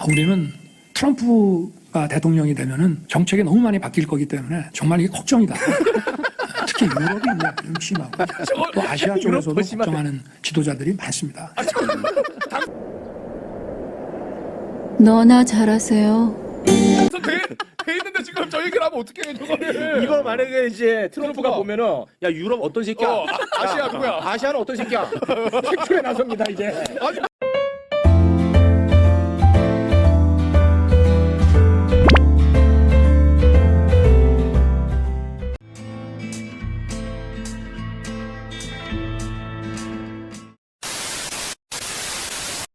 우리는 트럼프가 대통령이 되면은 정책이 너무 많이 바뀔 거기 때문에 정말 이게 걱정이다. 특히 유럽이 좀 심하고 또 아시아 쪽에서도 걱정하는 지도자들이 많습니다. 너나 잘하세요. 돼 있는데 지금 저 얘기를 하면 어떻게 해 저거를. 이거 만약에 이제 트럼프가 트럼프가 보면은 야 유럽 어떤 새끼야? 아시아 야, 누구야? 아시아는 어떤 새끼야? 색출에 나섭니다 이제.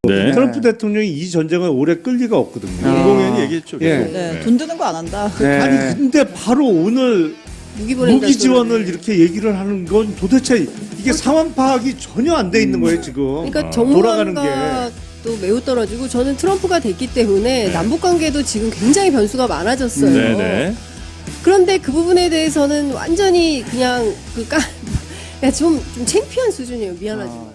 네. 트럼프 대통령이 이 전쟁을 오래 끌 리가 없거든요. 김공현이 얘기했죠. 예. 네, 돈 드는 거 안 한다. 아니 근데 바로 오늘 무기 보낸다. 무기 지원을 이렇게 얘기를 하는 건 도대체 이게 상황 파악이 전혀 안 돼 있는 거예요 지금. 그러니까 돌아가는 정무가 또 매우 떨어지고 저는 트럼프가 됐기 때문에 남북 관계도 지금 굉장히 변수가 많아졌어요. 네네. 그런데 그 부분에 대해서는 완전히 그냥 좀 창피한 수준이에요. 미안하지만.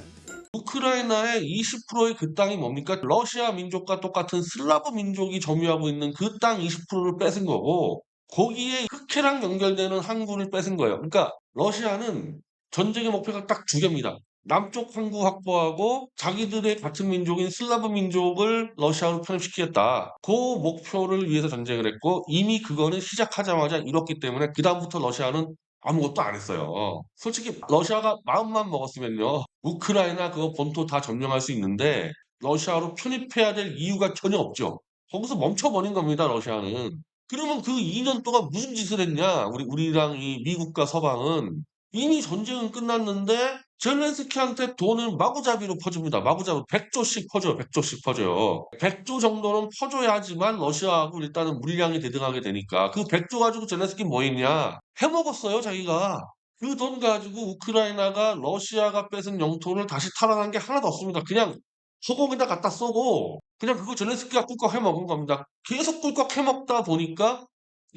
우크라이나의 20%의 그 땅이 뭡니까? 러시아 민족과 똑같은 슬라브 민족이 점유하고 있는 그 땅 20%를 뺏은 거고 거기에 흑해랑 연결되는 항구를 뺏은 거예요. 그러니까 러시아는 전쟁의 목표가 딱 두 개입니다. 남쪽 항구 확보하고 자기들의 같은 민족인 슬라브 민족을 러시아로 편입시키겠다. 그 목표를 위해서 전쟁을 했고 이미 그거는 시작하자마자 이뤘기 때문에 그 다음부터 러시아는 아무것도 안 했어요. 솔직히 러시아가 마음만 먹었으면요. 우크라이나 그거 본토 다 점령할 수 있는데 러시아로 편입해야 될 이유가 전혀 없죠. 거기서 멈춰버린 겁니다. 러시아는. 그러면 그 2년 동안 무슨 짓을 했냐? 우리랑 이 미국과 서방은 이미 전쟁은 끝났는데 젤렌스키한테 돈을 마구잡이로 퍼줍니다. 마구잡이 100조씩 퍼줘요. 100조씩 퍼줘요. 100조 정도는 퍼줘야 하지만 러시아하고 일단은 물량이 대등하게 되니까 그 100조 가지고 젤렌스키 뭐 했냐? 해먹었어요 자기가. 그 돈 가지고 우크라이나가 러시아가 뺏은 영토를 다시 탈환한 게 하나도 없습니다. 그냥 소공에다 갖다 쏘고 그냥 그거 젤렌스키가 꿀꺽 해먹은 겁니다. 계속 꿀꺽 해먹다 보니까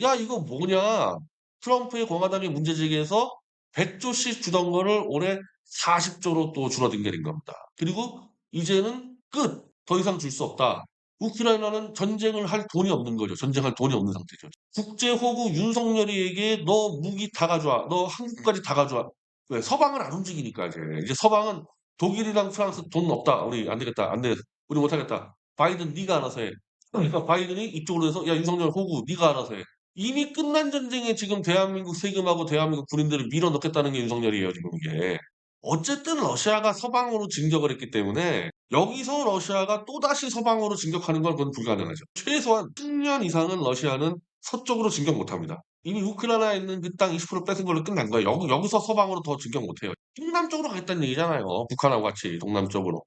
야 이거 뭐냐? 트럼프의 공화당이 문제 제기해서 100조씩 주던 거를 올해 40조로 또 줄어든 게 된 겁니다. 그리고 이제는 끝! 더 이상 줄 수 없다. 우크라이나는 전쟁을 할 돈이 없는 거죠. 전쟁할 돈이 없는 상태죠. 국제호구 윤석열이에게 너 무기 다 가져와. 너 한국까지 다 가져와. 왜? 서방은 안 움직이니까 이제 서방은 독일이랑 프랑스 돈 없다. 우리 안 되겠다. 안 돼. 우리 못 하겠다. 바이든 네가 알아서 해. 그러니까 바이든이 이쪽으로 해서 야 윤석열 호구 네가 알아서 해. 이미 끝난 전쟁에 지금 대한민국 세금하고 대한민국 군인들을 밀어넣겠다는 게 윤석열이에요, 지금 이게. 어쨌든 러시아가 서방으로 진격을 했기 때문에 여기서 러시아가 또다시 서방으로 진격하는 건 그건 불가능하죠. 최소한 10년 이상은 러시아는 서쪽으로 진격 못합니다. 이미 우크라이나에 있는 그 땅 20% 뺏은 걸로 끝난 거예요. 여기서 서방으로 더 진격 못해요. 동남쪽으로 가겠다는 얘기잖아요. 북한하고 같이 동남쪽으로.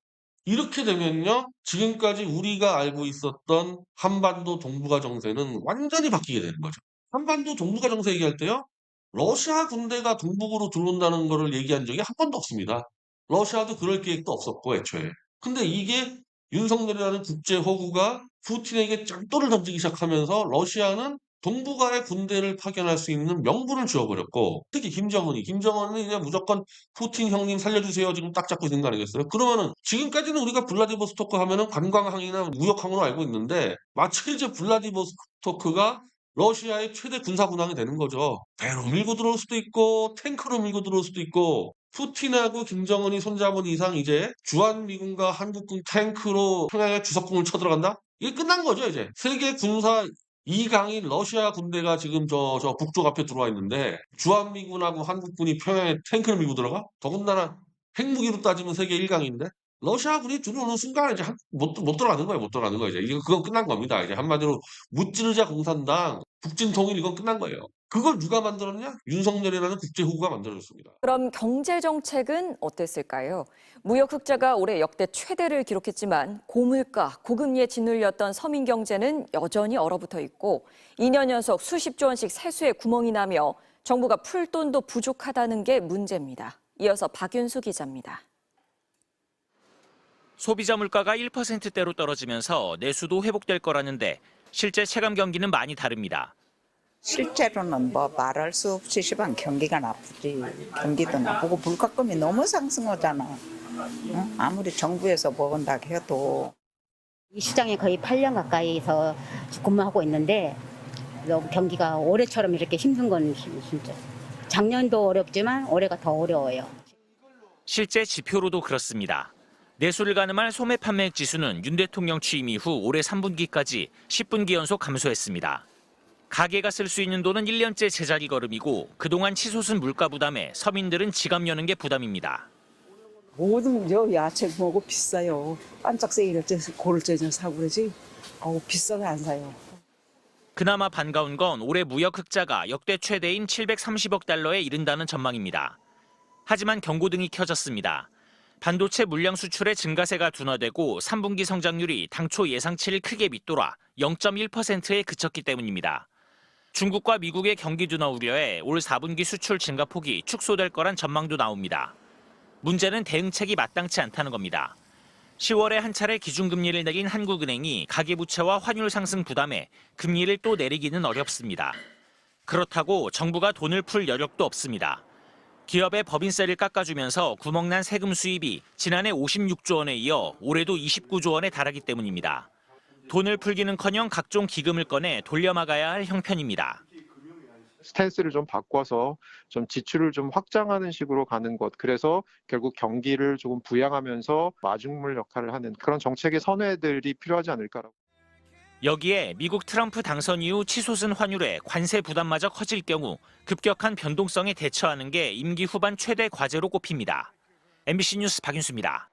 이렇게 되면요. 지금까지 우리가 알고 있었던 한반도 동북아 정세는 완전히 바뀌게 되는 거죠. 한반도 동북아 정세 얘기할 때요. 러시아 군대가 동북으로 들어온다는 거를 얘기한 적이 한 번도 없습니다. 러시아도 그럴 계획도 없었고 애초에. 근데 이게 윤석열이라는 국제호구가 푸틴에게 짱돌을 던지기 시작하면서 러시아는 동북아에 군대를 파견할 수 있는 명분을 주어버렸고 특히 김정은이 이제 무조건 푸틴 형님 살려주세요 지금 딱 잡고 있는 거 아니겠어요? 그러면은 지금까지는 우리가 블라디보스토크 하면은 관광항이나 무역항으로 알고 있는데 마치 이제 블라디보스토크가 러시아의 최대 군사 군항이 되는 거죠. 배로 밀고 들어올 수도 있고 탱크로 밀고 들어올 수도 있고 푸틴하고 김정은이 손잡은 이상 이제 주한미군과 한국군 탱크로 평양에 주석궁을 쳐들어간다? 이게 끝난 거죠 이제. 세계 군사 2강인 러시아 군대가 지금 저 북쪽 앞에 들어와 있는데 주한미군하고 한국군이 평양에 탱크를 밀고 들어가? 더군다나 핵무기로 따지면 세계 1강인데 러시아군이 들어오는 순간 이제 못 들어가는 거예요. 못 들어가는 거예요. 이제 그건 끝난 겁니다. 이제 한마디로 무찌르자 공산당, 북진통일 이건 끝난 거예요. 그걸 누가 만들었냐? 윤석열이라는 국제호구가 만들어줬습니다. 그럼 경제 정책은 어땠을까요? 무역 흑자가 올해 역대 최대를 기록했지만 고물가, 고금리에 짓눌렸던 서민 경제는 여전히 얼어붙어 있고 2년 연속 수십조 원씩 세수에 구멍이 나며 정부가 풀 돈도 부족하다는 게 문제입니다. 이어서 박윤수 기자입니다. 소비자 물가가 1%대로 떨어지면서 내수도 회복될 거라는데 실제 체감 경기는 많이 다릅니다. 실제로는 뭐 말할 수 없이 시방 경기가 나쁘지. 경기도 나쁘고 물가금이 너무 상승하잖아. 응? 아무리 정부에서 먹은다 해도. 이 시장에 거의 8년 가까이서 근무하고 있는데 너무 경기가 올해처럼 이렇게 힘든 건 진짜 작년도 어렵지만 올해가 더 어려워요. 실제 지표로도 그렇습니다. 내수를 가늠할 소매 판매액 지수는 윤 대통령 취임 이후 올해 3분기까지 10분기 연속 감소했습니다. 가게가 쓸 수 있는 돈은 1년째 제자리 걸음이고 그동안 치솟은 물가 부담에 서민들은 지갑 여는 게 부담입니다. 모든 야채 뭐고 비싸요. 반짝 세일할 때 고를 때 좀 사고 그러지. 비싸서 안 사요. 그나마 반가운 건 올해 무역 흑자가 역대 최대인 730억 달러에 이른다는 전망입니다. 하지만 경고등이 켜졌습니다. 반도체 물량 수출의 증가세가 둔화되고 3분기 성장률이 당초 예상치를 크게 밑돌아 0.1%에 그쳤기 때문입니다. 중국과 미국의 경기 둔화 우려에 올 4분기 수출 증가폭이 축소될 거란 전망도 나옵니다. 문제는 대응책이 마땅치 않다는 겁니다. 10월에 한 차례 기준금리를 내린 한국은행이 가계부채와 환율 상승 부담에 금리를 또 내리기는 어렵습니다. 그렇다고 정부가 돈을 풀 여력도 없습니다. 기업의 법인세를 깎아주면서 구멍난 세금 수입이 지난해 56조 원에 이어 올해도 29조 원에 달하기 때문입니다. 돈을 풀기는커녕 각종 기금을 꺼내 돌려막아야 할 형편입니다. 스탠스를 좀 바꿔서 좀 지출을 좀 확장하는 식으로 가는 것. 그래서 결국 경기를 조금 부양하면서 마중물 역할을 하는 그런 정책의 선회들이 필요하지 않을까라고. 여기에 미국 트럼프 당선 이후 치솟은 환율에 관세 부담마저 커질 경우 급격한 변동성에 대처하는 게 임기 후반 최대 과제로 꼽힙니다. MBC 뉴스 박윤수입니다.